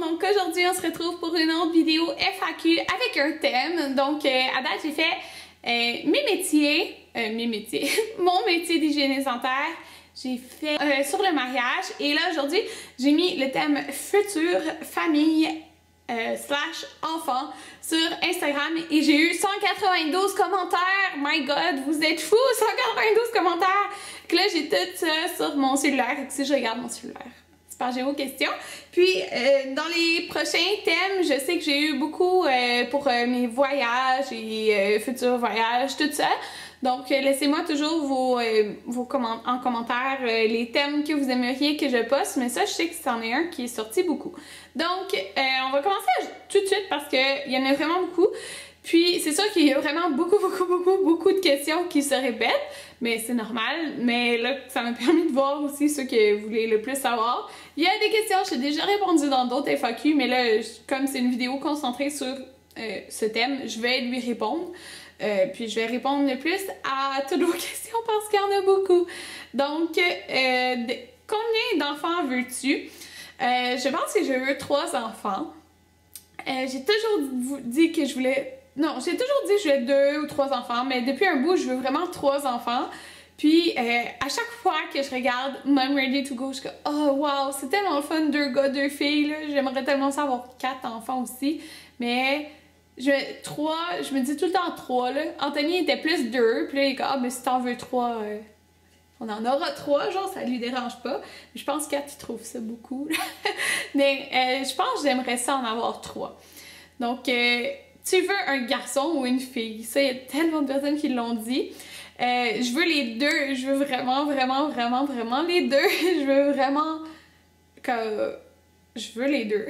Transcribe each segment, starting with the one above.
Donc aujourd'hui on se retrouve pour une autre vidéo FAQ avec un thème. Donc à date j'ai fait mon métier d'hygiéniste dentaire. J'ai fait sur le mariage et là aujourd'hui j'ai mis le thème futur famille / enfant sur Instagram et j'ai eu 192 commentaires. My God, vous êtes fous, 192 commentaires. Que là j'ai tout ça sur mon cellulaire. Si je regarde mon cellulaire, j'ai vos questions. Puis, dans les prochains thèmes, je sais que j'ai eu beaucoup pour mes voyages et futurs voyages, tout ça. Donc, laissez-moi toujours vos commentaires les thèmes que vous aimeriez que je poste. Mais ça, je sais que c'en est un qui est sorti beaucoup. Donc, on va commencer tout de suite parce qu'il y en a vraiment beaucoup. Puis, c'est sûr qu'il y a vraiment beaucoup de questions qui se répètent, mais c'est normal. Mais là, ça m'a permis de voir aussi ceux que vous voulez le plus savoir. Il y a des questions, j'ai déjà répondu dans d'autres FAQ, mais là, comme c'est une vidéo concentrée sur ce thème, je vais lui répondre. Puis, je vais répondre le plus à toutes vos questions parce qu'il y en a beaucoup. Donc, combien d'enfants veux-tu? Je pense que je veux 3 enfants. J'ai toujours dit que je voulais... Non, j'ai toujours dit que je voulais 2 ou 3 enfants, mais depuis un bout, je veux vraiment 3 enfants. Puis, à chaque fois que je regarde Mom Ready to Go, je suis comme « Oh, wow, c'est tellement le fun, 2 gars, 2 filles, j'aimerais tellement ça avoir 4 enfants aussi. » Mais, 3, je me dis tout le temps 3, là. Anthony était plus 2, puis là, il est comme « Ah, mais si t'en veux 3, on en aura 3, genre, ça lui dérange pas. » Mais je pense 4, il trouve ça beaucoup. Mais, je pense que j'aimerais ça en avoir 3. Donc, tu veux un garçon ou une fille? Ça, il y a tellement de personnes qui l'ont dit. Je veux les deux. Je veux vraiment les deux. Je veux vraiment que... Je veux les deux.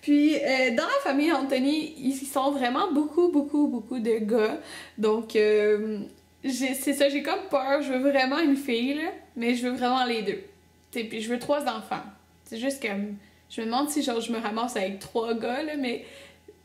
Puis, dans la famille Anthony, ils sont vraiment beaucoup de gars. Donc, c'est ça, j'ai comme peur. Je veux vraiment une fille, là, mais je veux vraiment les deux. T'sais, puis, je veux 3 enfants. C'est juste que... Je me demande si genre, je me ramasse avec 3 gars, là, mais...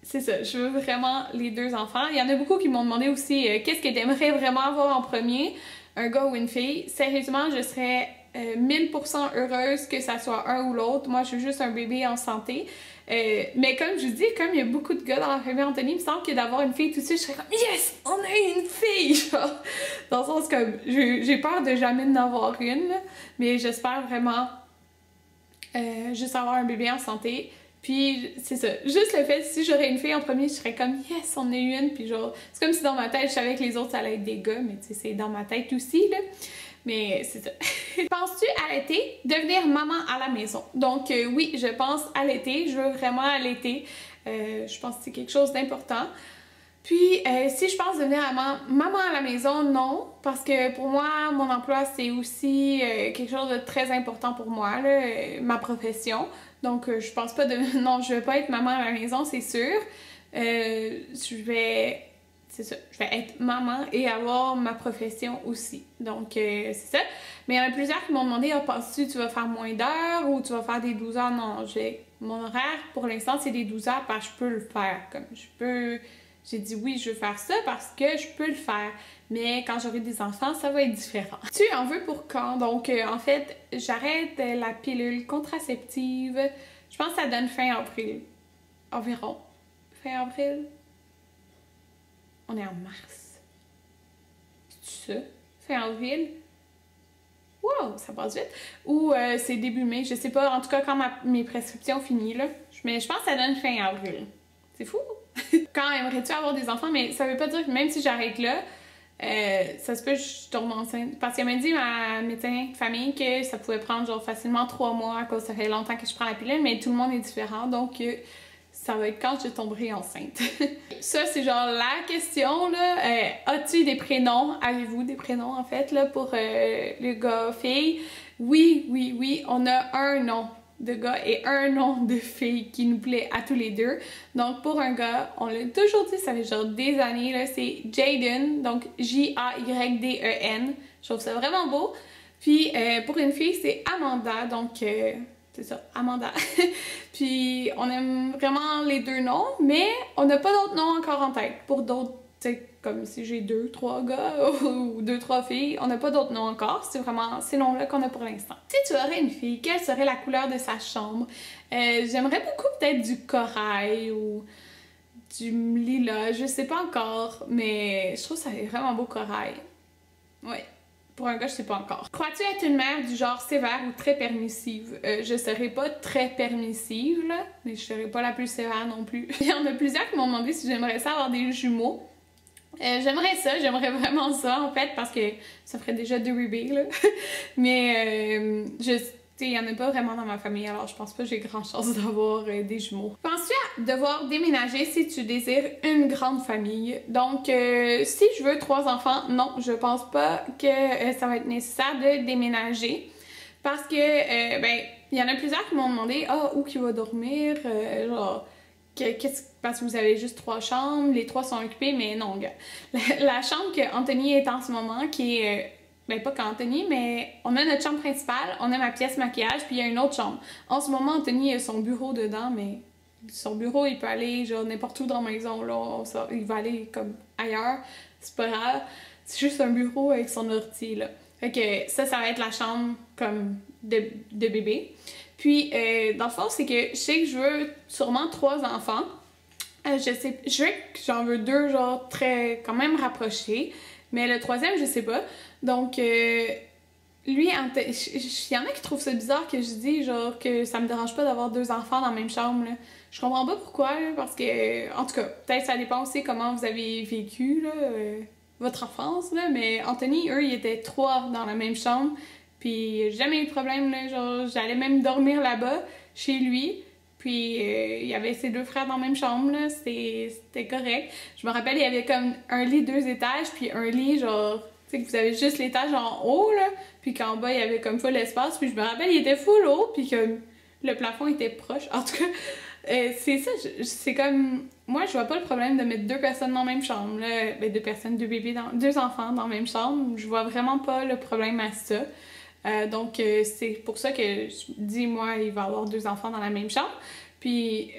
C'est ça, je veux vraiment les 2 enfants. Il y en a beaucoup qui m'ont demandé aussi qu'est-ce que tu aimerais vraiment avoir en premier, un gars ou une fille. Sérieusement, je serais 1000% heureuse que ça soit un ou l'autre. Moi, je veux juste un bébé en santé. Mais comme je vous dis, comme il y a beaucoup de gars dans la famille Anthony, il me semble que d'avoir une fille tout de suite, je serais comme yes, on a une fille! Genre, dans le sens que j'ai peur de jamais en avoir une, là, mais j'espère vraiment juste avoir un bébé en santé. Puis, c'est ça. Juste le fait, si j'aurais une fille en premier, je serais comme « Yes, on a eu une! » Puis genre, c'est comme si dans ma tête, je savais que les autres, ça allait être des gars, mais tu sais, c'est dans ma tête aussi, là. Mais c'est ça. Penses-tu allaiter, devenir maman à la maison? Donc, oui, je pense allaiter. Je veux vraiment allaiter. Je pense que c'est quelque chose d'important. Puis, si je pense devenir maman à la maison, non. Parce que pour moi, mon emploi, c'est aussi quelque chose de très important pour moi, là, ma profession. Donc, je pense pas de... Non, je vais pas être maman à la maison, c'est sûr. Je vais... C'est ça. Je vais être maman et avoir ma profession aussi. Donc, c'est ça. Mais il y en a plusieurs qui m'ont demandé, « penses-tu que tu vas faire moins d'heures ou tu vas faire des 12 heures? » Non, mon horaire, pour l'instant, c'est des 12 heures parce que je peux le faire. Comme je peux... J'ai dit oui, je veux faire ça parce que je peux le faire. Mais quand j'aurai des enfants, ça va être différent. Tu en veux pour quand? Donc, en fait, j'arrête la pilule contraceptive. Je pense que ça donne fin avril. Environ. Fin avril? On est en mars. C'est ça? Fin avril? Wow, ça passe vite. Ou c'est début mai, je sais pas. En tout cas, quand mes prescriptions finissent, là. Mais je pense que ça donne fin avril. C'est fou! Quand aimerais-tu avoir des enfants? Mais ça veut pas dire que même si j'arrête là, ça se peut que je tombe enceinte. Parce qu'elle m'a dit, ma médecin de famille, que ça pouvait prendre genre facilement 3 mois à cause ça fait longtemps que je prends la pilule, mais tout le monde est différent, donc ça va être quand je tomberai enceinte. Ça, c'est genre la question, là. As-tu des prénoms? Avez-vous des prénoms, en fait, là, pour le gars-fille? Oui, on a un nom de gars et un nom de fille qui nous plaît à tous les deux. Donc pour un gars, on l'a toujours dit, ça fait genre des années, là, c'est Jayden, donc J-A-Y-D-E-N. Je trouve ça vraiment beau. Puis pour une fille, c'est Amanda, donc c'est ça, Amanda. Puis on aime vraiment les 2 noms, mais on n'a pas d'autres noms encore en tête pour d'autres comme si j'ai 2-3 gars ou 2-3 filles. On n'a pas d'autres noms encore, c'est vraiment ces noms-là qu'on a pour l'instant. Si tu aurais une fille, quelle serait la couleur de sa chambre? J'aimerais beaucoup peut-être du corail ou du lilas, je sais pas encore, mais je trouve ça vraiment beau corail. Ouais. Pour un gars, je sais pas encore. Crois-tu être une mère du genre sévère ou très permissive? Je serais pas très permissive, là, mais je serais pas la plus sévère non plus. Il y en a plusieurs qui m'ont demandé si j'aimerais ça avoir des jumeaux. J'aimerais vraiment ça en fait, parce que ça ferait déjà 2 bébés, là. Mais il y en a pas vraiment dans ma famille, alors je pense pas que j'ai grand chance d'avoir des jumeaux. Penses-tu à devoir déménager si tu désires une grande famille? Donc, si je veux 3 enfants, non, je pense pas que ça va être nécessaire de déménager. Parce que, ben, il y en a plusieurs qui m'ont demandé, ah, où qui va dormir? Genre, parce que vous avez juste 3 chambres, les 3 sont occupées, mais non, gars. La chambre qu'Anthony est en ce moment, qui est ben pas qu'Anthony, mais on a notre chambre principale, on a ma pièce maquillage, puis il y a une autre chambre. En ce moment, Anthony a son bureau dedans, mais son bureau, il peut aller genre n'importe où dans la maison, là, il va aller comme ailleurs, c'est pas grave. C'est juste un bureau avec son ordi, là. Fait que ça va être la chambre comme de bébé. Puis, dans le fond, c'est que je sais que je veux sûrement 3 enfants. Je sais que j'en veux 2, genre, quand même rapprochés. Mais le 3e, je sais pas. Donc, lui, il y en a qui trouvent ça bizarre que je dis, genre, que ça me dérange pas d'avoir 2 enfants dans la même chambre, là. Je comprends pas pourquoi, là, parce que, en tout cas, peut-être ça dépend aussi comment vous avez vécu, là, votre enfance, là. Mais Anthony, eux, ils étaient 3 dans la même chambre. Puis, j'ai jamais eu de problème, là. Genre, j'allais même dormir là-bas, chez lui. Puis, il y avait ses 2 frères dans la même chambre, là, c'était correct. Je me rappelle, il y avait comme un lit 2 étages, puis un lit, genre, tu sais, que vous avez juste l'étage en haut, là, puis qu'en bas, il y avait comme full l'espace, puis je me rappelle, il était full haut, puis que le plafond était proche. En tout cas, c'est ça, c'est comme... Moi, je vois pas le problème de mettre 2 personnes dans la même chambre, là. Ben, 2 personnes, 2 bébés, 2 enfants dans la même chambre. Je vois vraiment pas le problème à ça. Donc, c'est pour ça que je dis, moi, il va avoir 2 enfants dans la même chambre. Puis,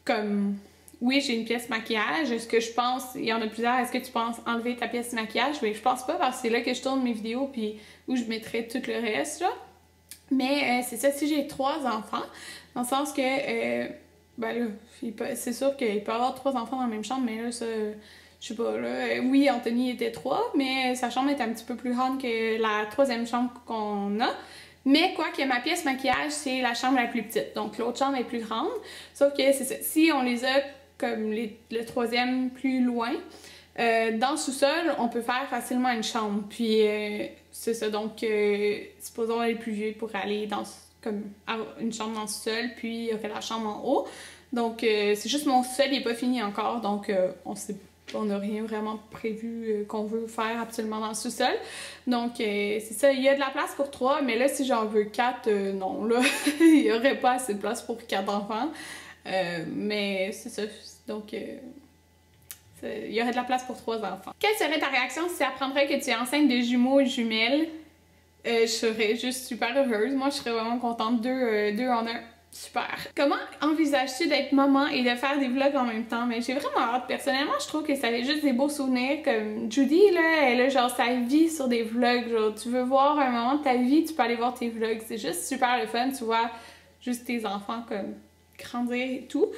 comme, oui, j'ai une pièce maquillage. Est-ce que je pense, il y en a plusieurs, est-ce que tu penses enlever ta pièce maquillage? Mais je pense pas, parce que c'est là que je tourne mes vidéos, puis où je mettrai tout le reste, là. Mais c'est ça, si j'ai 3 enfants, dans le sens que, ben là, c'est sûr qu'il peut avoir 3 enfants dans la même chambre, mais là, ça... Je sais pas, là. Oui, Anthony était 3, mais sa chambre est un petit peu plus grande que la 3e chambre qu'on a. Mais quoi que ma pièce maquillage, c'est la chambre la plus petite. Donc l'autre chambre est plus grande. Sauf que c'est ça. Si on les a comme le 3e plus loin, dans le sous-sol, on peut faire facilement une chambre. Puis c'est ça. Donc, supposons les plus vieux pour aller dans comme une chambre dans le sous-sol, puis il y aurait la chambre en haut. Donc c'est juste mon sous-sol, il n'est pas fini encore. Donc on n'a rien vraiment prévu qu'on veut faire absolument dans le sous-sol. Donc, c'est ça, il y a de la place pour 3, mais là, si j'en veux 4, non, là, il n'y aurait pas assez de place pour 4 enfants. Mais c'est ça, donc, il y aurait de la place pour 3 enfants. Quelle serait ta réaction si tu apprendrais que tu es enceinte de jumeaux et jumelles? Je serais juste super heureuse. Moi, je serais vraiment contente. 2 en 1. Super. Comment envisages-tu d'être maman et de faire des vlogs en même temps? Mais j'ai vraiment hâte. Personnellement, je trouve que ça fait juste des beaux souvenirs. Comme Judy, là, elle a genre sa vie sur des vlogs. Genre, tu veux voir un moment de ta vie, tu peux aller voir tes vlogs. C'est juste super le fun. Tu vois juste tes enfants comme grandir et tout.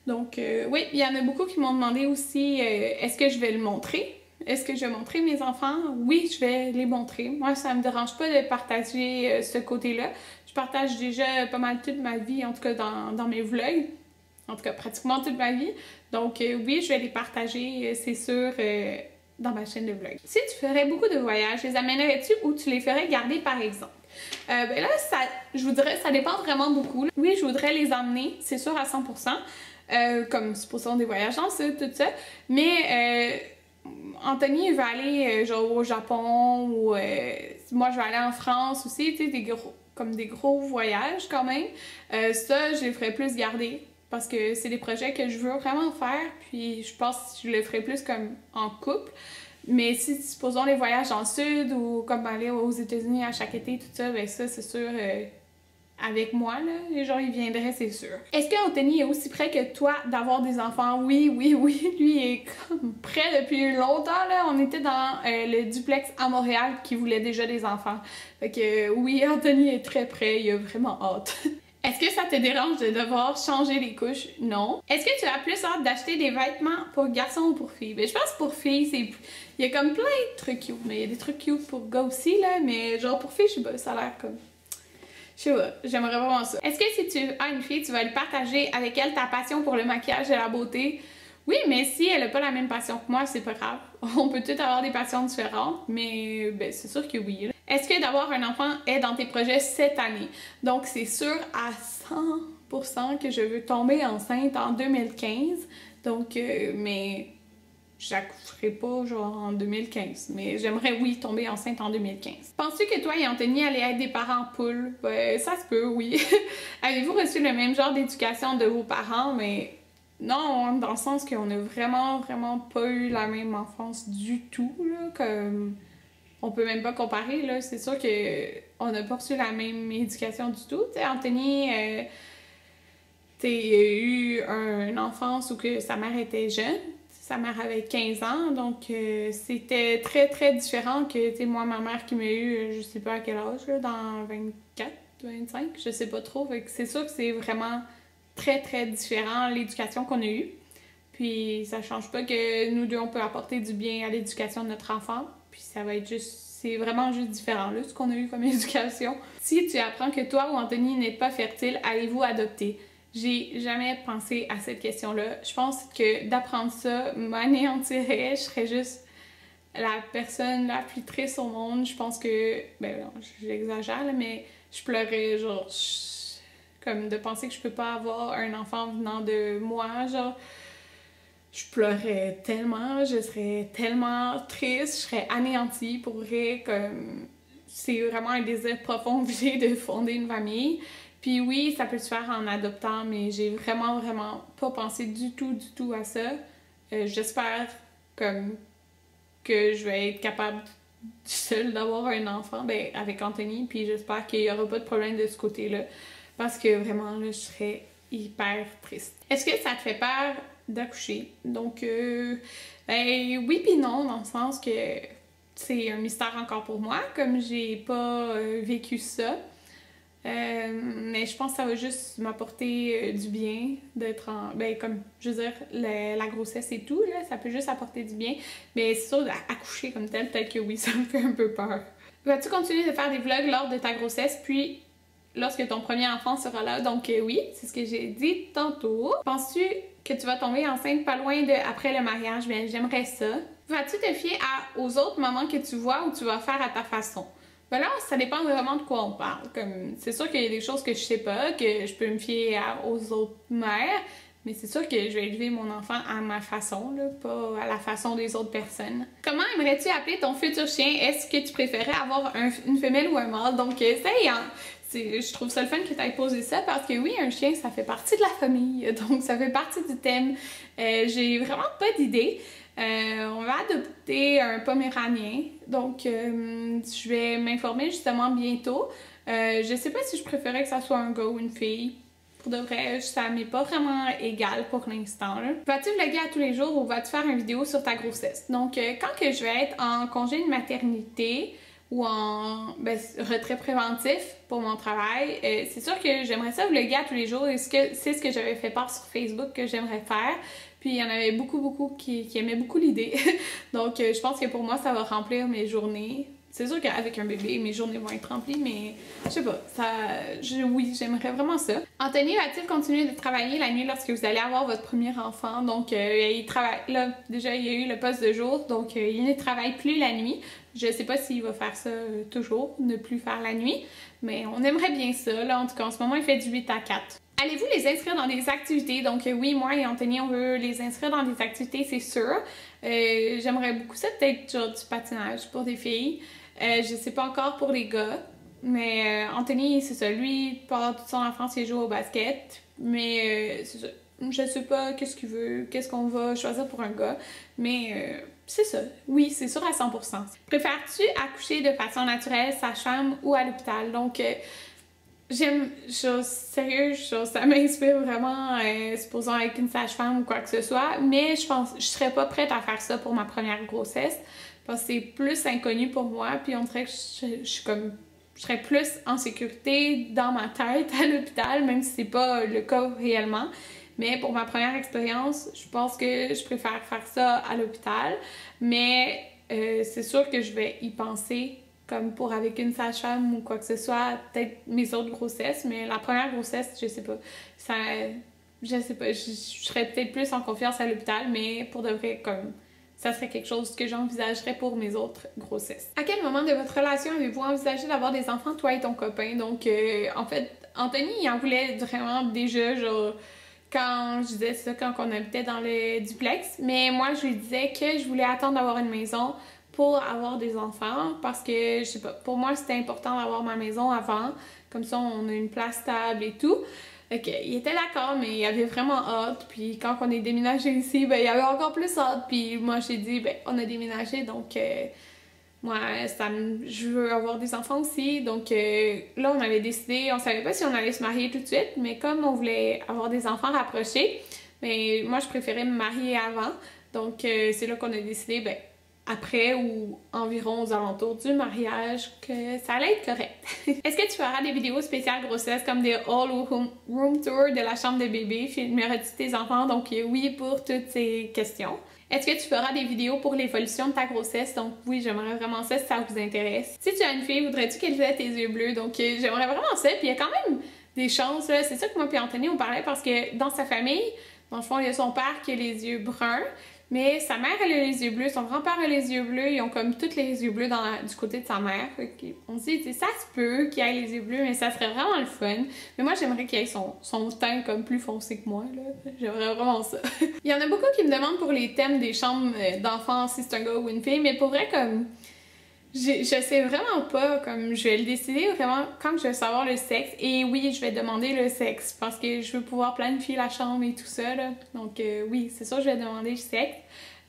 Donc, oui, il y en a beaucoup qui m'ont demandé aussi, est-ce que je vais le montrer? Est-ce que je vais montrer mes enfants? Oui, je vais les montrer. Moi, ça me dérange pas de partager ce côté-là. Je partage déjà pas mal toute ma vie, en tout cas dans mes vlogs. En tout cas, pratiquement toute ma vie. Donc oui, je vais les partager, c'est sûr, dans ma chaîne de vlog. Si tu ferais beaucoup de voyages, les amènerais-tu ou tu les ferais garder par exemple? Ben là, je vous dirais, ça dépend vraiment beaucoup. Oui, je voudrais les emmener, c'est sûr à 100%. Comme supposons des voyages dans le sud, tout ça. Mais Anthony il va aller genre au Japon ou moi je vais aller en France aussi, tu sais, comme des gros voyages quand même. Ça, je les ferais plus garder parce que c'est des projets que je veux vraiment faire, puis je pense que je le ferais plus comme en couple. Mais si, supposons les voyages dans le sud ou comme aller aux États-Unis à chaque été, tout ça, ben ça, c'est sûr, avec moi, là, les gens, ils viendraient, c'est sûr. Est-ce qu'Anthony est aussi prêt que toi d'avoir des enfants? Oui, oui, oui, lui il est comme prêt depuis longtemps, là. On était dans le duplex à Montréal qui voulait déjà des enfants. Fait que oui, Anthony est très prêt, il a vraiment hâte. Est-ce que ça te dérange de devoir changer les couches? Non. Est-ce que tu as plus hâte d'acheter des vêtements pour garçons ou pour filles? Ben, je pense que pour filles, c'est... Il y a comme plein de trucs cute, mais il y a des trucs cute pour gars aussi, là, mais genre pour filles, je sais pas, ça a l'air comme... Je sais pas, j'aimerais vraiment ça. Est-ce que si tu as une fille, tu vas lui partager avec elle ta passion pour le maquillage et la beauté? Oui, mais si elle a pas la même passion que moi, c'est pas grave. On peut tous avoir des passions différentes, mais ben, c'est sûr que oui. Est-ce que d'avoir un enfant est dans tes projets cette année? Donc, c'est sûr à 100% que je veux tomber enceinte en 2015. Donc, mais j'accoucherai pas genre en 2015. Mais j'aimerais, oui, tomber enceinte en 2015. Penses-tu que toi et Anthony allez être des parents poules? Ben, ça se peut, oui. Avez-vous reçu le même genre d'éducation de vos parents? Mais non, dans le sens qu'on a vraiment pas eu la même enfance du tout, là, comme... On peut même pas comparer, là. C'est sûr qu'on n'a pas reçu la même éducation du tout. T'sais, Anthony, il a eu une enfance où que sa mère était jeune. Sa mère avait 15 ans, donc c'était très différent que, moi, ma mère qui m'a eu, je sais pas à quel âge, là, dans 24, 25, je sais pas trop. Fait que c'est sûr que c'est vraiment très différent l'éducation qu'on a eue. Puis ça change pas que nous deux, on peut apporter du bien à l'éducation de notre enfant. Puis ça va être juste, c'est vraiment juste différent, là, ce qu'on a eu comme éducation. Si tu apprends que toi ou Anthony n'êtes pas fertile, allez-vous adopter? J'ai jamais pensé à cette question-là. Je pense que d'apprendre ça m'anéantirait. Je serais juste la personne la plus triste au monde. Je pense que... Ben non, j'exagère, mais je pleurais, genre... Comme de penser que je peux pas avoir un enfant venant de moi, genre... Je pleurais tellement, je serais tellement triste, je serais anéantie pour vrai, comme... C'est vraiment un désir profond que j'ai de fonder une famille. Puis oui, ça peut se faire en adoptant, mais j'ai vraiment pas pensé du tout à ça. J'espère comme que je vais être capable seule d'avoir un enfant, ben avec Anthony, puis j'espère qu'il y aura pas de problème de ce côté-là, parce que vraiment, là, je serais hyper triste. Est-ce que ça te fait peur d'accoucher? Donc, ben oui puis non, dans le sens que c'est un mystère encore pour moi, comme j'ai pas vécu ça. Mais je pense que ça va juste m'apporter du bien d'être en... Ben comme, je veux dire, la grossesse et tout, là, ça peut juste apporter du bien. Mais c'est sûr, accoucher comme tel, peut-être que oui, ça me fait un peu peur. Vas-tu continuer de faire des vlogs lors de ta grossesse, puis lorsque ton premier enfant sera là? Donc oui, c'est ce que j'ai dit tantôt. Penses-tu que tu vas tomber enceinte pas loin de après le mariage? Bien, j'aimerais ça. Vas-tu te fier aux autres mamans que tu vois ou tu vas faire à ta façon? Ben là, ça dépend vraiment de quoi on parle. Comme, c'est sûr qu'il y a des choses que je sais pas, que je peux me fier aux autres mères, mais c'est sûr que je vais élever mon enfant à ma façon, là, pas à la façon des autres personnes. Comment aimerais-tu appeler ton futur chien? Est-ce que tu préférais avoir une femelle ou un mâle? Donc, ça y est, je trouve ça le fun que tu aies posé ça parce que oui, un chien, ça fait partie de la famille, donc ça fait partie du thème. J'ai vraiment pas d'idée. On va adopter un poméranien, donc je vais m'informer justement bientôt. Je sais pas si je préférais que ça soit un gars ou une fille. Pour de vrai, ça m'est pas vraiment égal pour l'instant. Vas-tu vlogger à tous les jours ou vas-tu faire une vidéo sur ta grossesse? Donc quand que je vais être en congé de maternité ou en retrait préventif pour mon travail, c'est sûr que j'aimerais ça vlogger à tous les jours et c'est ce que j'avais fait part sur Facebook que j'aimerais faire. Puis il y en avait beaucoup qui aimaient beaucoup l'idée. Donc je pense que pour moi, ça va remplir mes journées. C'est sûr qu'avec un bébé, mes journées vont être remplies, mais je sais pas, oui, j'aimerais vraiment ça. Anthony va-t-il continuer de travailler la nuit lorsque vous allez avoir votre premier enfant? Donc il travaille, là, déjà il y a eu le poste de jour, donc il ne travaille plus la nuit. Je sais pas s'il va faire ça toujours, ne plus faire la nuit, mais on aimerait bien ça. Là, en tout cas, en ce moment, il fait du 8 à 4. Allez-vous les inscrire dans des activités? Donc oui, moi et Anthony, on veut les inscrire dans des activités, c'est sûr. J'aimerais beaucoup ça, peut-être genre du patinage pour des filles. Je sais pas encore pour les gars, mais Anthony, c'est ça, lui, pendant toute son enfance, il joue au basket, mais c'est ça. Je sais pas qu'est-ce qu'il veut, qu'est-ce qu'on va choisir pour un gars, mais c'est ça. Oui, c'est sûr à 100%. Préfères-tu accoucher de façon naturelle, sage-femme ou à l'hôpital? Donc, sérieux, ça m'inspire vraiment, supposons avec une sage-femme ou quoi que ce soit, mais je pense, je serais pas prête à faire ça pour ma première grossesse, parce que c'est plus inconnu pour moi, puis on dirait que je suis comme, je serais plus en sécurité dans ma tête à l'hôpital, même si c'est pas le cas réellement. Mais pour ma première expérience, je pense que je préfère faire ça à l'hôpital, mais c'est sûr que je vais y penser comme pour avec une sage-femme ou quoi que ce soit, peut-être mes autres grossesses, mais la première grossesse, je sais pas. Je sais pas, je serais peut-être plus en confiance à l'hôpital, mais pour de vrai, comme, ça serait quelque chose que j'envisagerais pour mes autres grossesses. À quel moment de votre relation avez-vous envisagé d'avoir des enfants, toi et ton copain? Donc, en fait, Anthony, il en voulait vraiment déjà, genre, quand je disais ça, quand on habitait dans le duplex, mais moi, je lui disais que je voulais attendre d'avoir une maison pour avoir des enfants parce que, je sais pas, pour moi c'était important d'avoir ma maison avant, comme ça on a une place stable et tout. Ok, il était d'accord, mais il avait vraiment hâte, puis quand on est déménagé ici, ben il avait encore plus hâte, puis moi j'ai dit, ben on a déménagé, donc moi je veux avoir des enfants aussi, donc là on avait décidé, on savait pas si on allait se marier tout de suite, mais comme on voulait avoir des enfants rapprochés, mais moi je préférais me marier avant, donc c'est là qu'on a décidé, ben après ou environ aux alentours du mariage que ça allait être correct. Est-ce que tu feras des vidéos spéciales grossesse comme des haul ou room tour de la chambre de bébé? Filmeras-tu tes enfants? Donc oui pour toutes ces questions. Est-ce que tu feras des vidéos pour l'évolution de ta grossesse? Donc oui, j'aimerais vraiment ça si ça vous intéresse. Si tu as une fille, voudrais-tu qu'elle ait tes yeux bleus? Donc j'aimerais vraiment ça. Puis il y a quand même des chances, là. C'est ça que moi et Anthony on parlait parce que dans sa famille, dans le fond, il y a son père qui a les yeux bruns. Mais sa mère, elle a les yeux bleus, son grand-père a les yeux bleus, ils ont comme tous les yeux bleus du côté de sa mère. On se dit, ça se peut qu'il ait les yeux bleus, mais ça serait vraiment le fun. Mais moi, j'aimerais qu'il ait son teint comme plus foncé que moi, là. J'aimerais vraiment ça. Il y en a beaucoup qui me demandent pour les thèmes des chambres d'enfants, si c'est un gars ou une fille, mais pour vrai, comme... Je sais vraiment pas, comme je vais le décider vraiment quand je vais savoir le sexe. Et oui, je vais demander le sexe parce que je veux pouvoir planifier la chambre et tout ça, là. Donc oui, c'est sûr, je vais demander le sexe.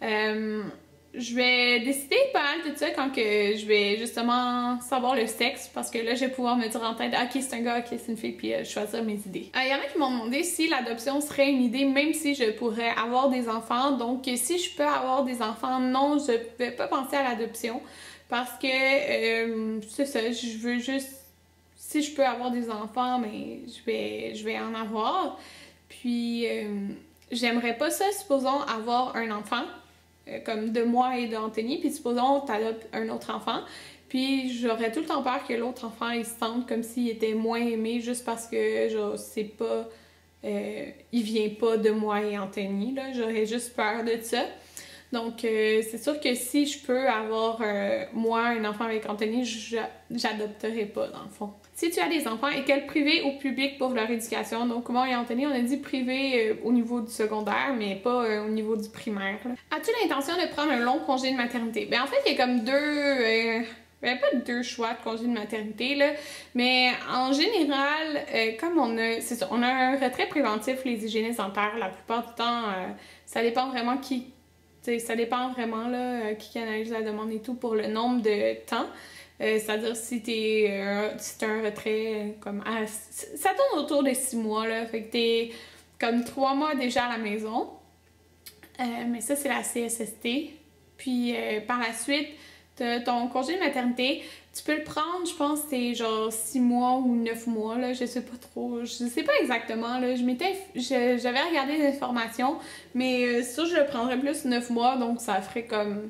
Je vais décider pas mal de ça quand que je vais justement savoir le sexe parce que là, je vais pouvoir me dire en tête, ok, c'est un gars, ok, c'est une fille, puis choisir mes idées. Il y en a qui m'ont demandé si l'adoption serait une idée, même si je pourrais avoir des enfants. Donc si je peux avoir des enfants, non, je vais pas penser à l'adoption. Parce que, c'est ça, je veux juste, si je peux avoir des enfants, mais je vais en avoir. Puis, j'aimerais pas ça, supposons, avoir un enfant, comme de moi et d'Anthony, puis supposons, t'adoptes un autre enfant, puis j'aurais tout le temps peur que l'autre enfant, il se sente comme s'il était moins aimé, juste parce que, genre, c'est pas, il vient pas de moi et Anthony, là, j'aurais juste peur de ça. Donc, c'est sûr que si je peux avoir, moi, un enfant avec Anthony, j'adopterai pas, dans le fond. Si tu as des enfants, école privée ou publique pour leur éducation? Donc, moi et Anthony, on a dit privé au niveau du secondaire, mais pas au niveau du primaire. As-tu l'intention de prendre un long congé de maternité? Ben, en fait, il y a comme il n'y a pas deux choix de congé de maternité, là, mais en général, comme c'est ça, on a un retrait préventif, les hygiénistes dentaires, la plupart du temps, ça dépend vraiment ça dépend vraiment là, qui analyse la demande et tout pour le nombre de temps. C'est-à-dire si t'es un retrait comme ça tourne autour de 6 mois là, fait que t'es comme 3 mois déjà à la maison. Mais ça c'est la CSST. Puis par la suite, ton congé de maternité, tu peux le prendre, je pense c'est genre 6 mois ou 9 mois, là, je sais pas trop, je sais pas exactement, là, j'avais regardé les informations, mais c'est sûr je le prendrais plus 9 mois, donc ça ferait comme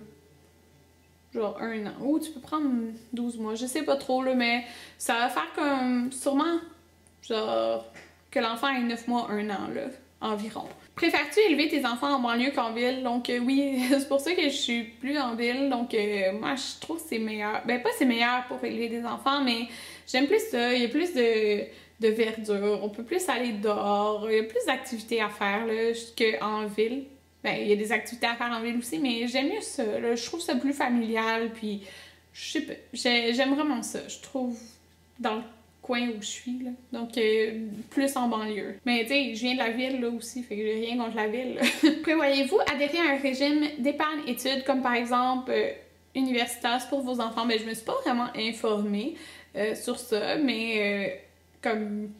genre 1 an, ou tu peux prendre 12 mois, je sais pas trop, là, mais ça va faire comme, sûrement, genre, que l'enfant ait 9 mois, 1 an, là, environ. Préfères-tu élever tes enfants en banlieue qu'en ville? Donc oui, c'est pour ça que je suis plus en ville. Donc moi, je trouve que c'est meilleur. Ben pas c'est meilleur pour élever des enfants, mais j'aime plus ça. Il y a plus de verdure. On peut plus aller dehors. Il y a plus d'activités à faire là, qu'en ville. Ben il y a des activités à faire en ville aussi, mais j'aime mieux ça. Là. Je trouve ça plus familial. Puis je sais pas. J'aime vraiment ça. Je trouve dans le coin où je suis, là. Donc, plus en banlieue. Mais tu sais, je viens de la ville, là, aussi, fait que j'ai rien contre la ville. Prévoyez-vous adhérer à un régime d'épargne études, comme par exemple Universitas pour vos enfants? Ben, je me suis pas vraiment informée sur ça, mais comme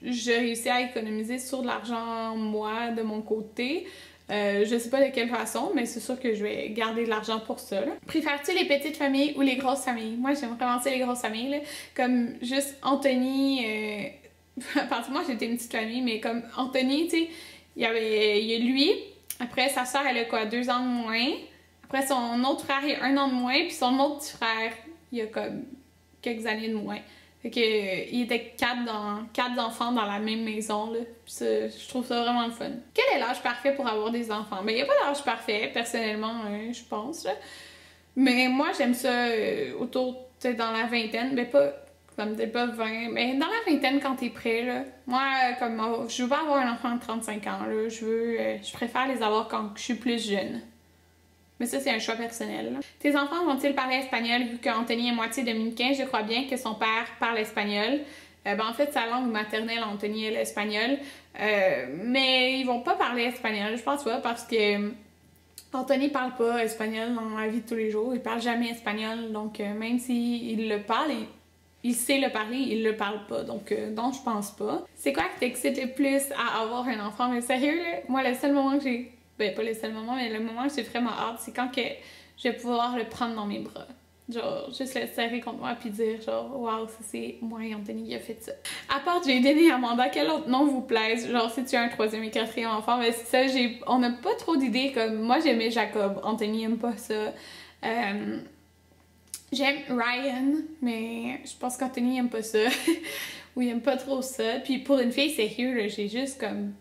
j'ai réussi à économiser sur de l'argent, moi, de mon côté. Je sais pas de quelle façon, mais c'est sûr que je vais garder de l'argent pour ça. Préfères-tu les petites familles ou les grosses familles? Moi, j'aime vraiment ça, les grosses familles, là. Comme juste Anthony... à partir de moi, j'étais une petite famille, mais comme Anthony, tu sais, il y a lui. Après, sa soeur, elle a quoi, 2 ans de moins. Après, son autre frère, il a 1 an de moins. Puis son autre petit frère, il a comme quelques années de moins. Fait que, il était 4 enfants dans la même maison, là. Puis ça, je trouve ça vraiment le fun. Quel est l'âge parfait pour avoir des enfants? Ben, il n'y a pas d'âge parfait, personnellement, je pense, là. Mais moi, j'aime ça autour, tu sais, dans la vingtaine. Ben, pas comme peut-être pas 20, mais dans la vingtaine quand t'es prêt, là. Moi, comme, je veux pas avoir un enfant de 35 ans, là. Je préfère les avoir quand je suis plus jeune. Mais ça, c'est un choix personnel, là. Tes enfants vont-ils parler espagnol vu qu'Anthony est moitié dominicain? Je crois bien que son père parle espagnol. Ben, en fait, sa langue maternelle, Anthony, est l'espagnol. Mais ils vont pas parler espagnol, je pense pas, parce que Anthony parle pas espagnol dans la vie de tous les jours. Il parle jamais espagnol, donc même s'il le parle, il sait le parler, il le parle pas, donc non, je pense pas. C'est quoi qui t'excite le plus à avoir un enfant? Mais sérieux, là, moi, le seul moment que j'ai... Ben, pas le seul moment, mais le moment que j'ai vraiment hâte, c'est quand que je vais pouvoir le prendre dans mes bras. Genre, juste le serrer contre moi puis dire genre, waouh, ça c'est moi et Anthony qui a fait ça. À part Jaden et Amanda, quel autre nom vous plaise? Genre, si tu as un 3e et 4e enfant, mais ça, on n'a pas trop d'idées. Comme moi, j'aimais Jacob, Anthony aime pas ça. J'aime Ryan, mais je pense qu'Anthony aime pas ça. Ou il aime pas trop ça. Puis pour une fille, c'est sérieux, là, j'ai juste comme...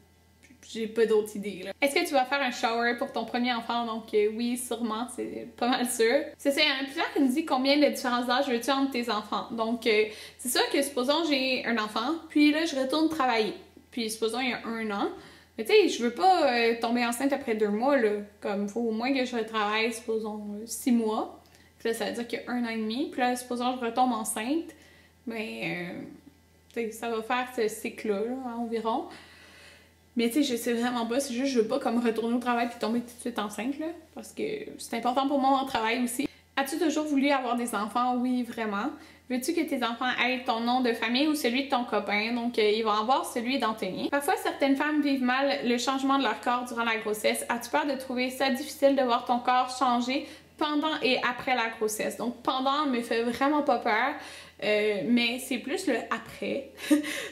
J'ai pas d'autres idées, là. Est-ce que tu vas faire un shower pour ton premier enfant? Donc oui, sûrement, c'est pas mal sûr. C'est ça, il y en a plusieurs qui nous disent combien de différence d'âge veux-tu entre tes enfants? Donc c'est sûr que supposons j'ai un enfant, puis là je retourne travailler. Puis supposons il y a 1 an. Mais tu sais, je veux pas tomber enceinte après 2 mois, là. Comme, faut au moins que je retravaille, supposons 6 mois. Puis là, ça veut dire qu'il y a 1 an et demi. Puis là, supposons je retombe enceinte. Mais ça va faire ce cycle-là, là, environ. Mais tu sais, je sais vraiment pas, c'est juste je veux pas comme retourner au travail puis tomber tout de suite enceinte, là, parce que c'est important pour moi mon travail aussi. As-tu toujours voulu avoir des enfants? Oui, vraiment. Veux-tu que tes enfants aient ton nom de famille ou celui de ton copain? Donc, ils vont avoir celui d'Anthony. Parfois, certaines femmes vivent mal le changement de leur corps durant la grossesse. As-tu peur de trouver ça difficile de voir ton corps changer pendant et après la grossesse? Donc, pendant me fait vraiment pas peur. Mais c'est plus le après.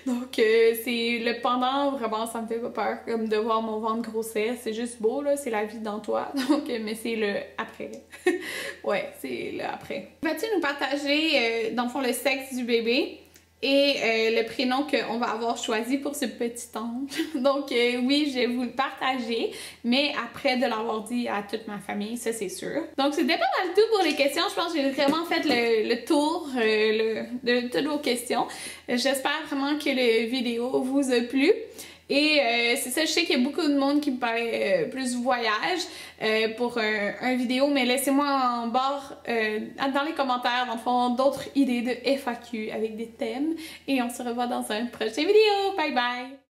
Donc c'est le pendant, vraiment ça me fait pas peur comme de voir mon ventre grossir, c'est juste beau là, c'est la vie dans toi. Donc mais c'est le après. Ouais, c'est le après. Vas-tu nous partager dans le fond le sexe du bébé et le prénom qu'on va avoir choisi pour ce petit ange? Donc oui, je vais vous le partager, mais après de l'avoir dit à toute ma famille, ça c'est sûr. Donc c'était pas mal tout pour les questions, je pense que j'ai vraiment fait le tour de toutes vos questions. J'espère vraiment que la vidéo vous a plu. Et c'est ça, je sais qu'il y a beaucoup de monde qui me parlait plus voyage pour un vidéo, mais laissez-moi en bas dans les commentaires, dans le fond, d'autres idées de FAQ avec des thèmes. Et on se revoit dans une prochaine vidéo. Bye bye!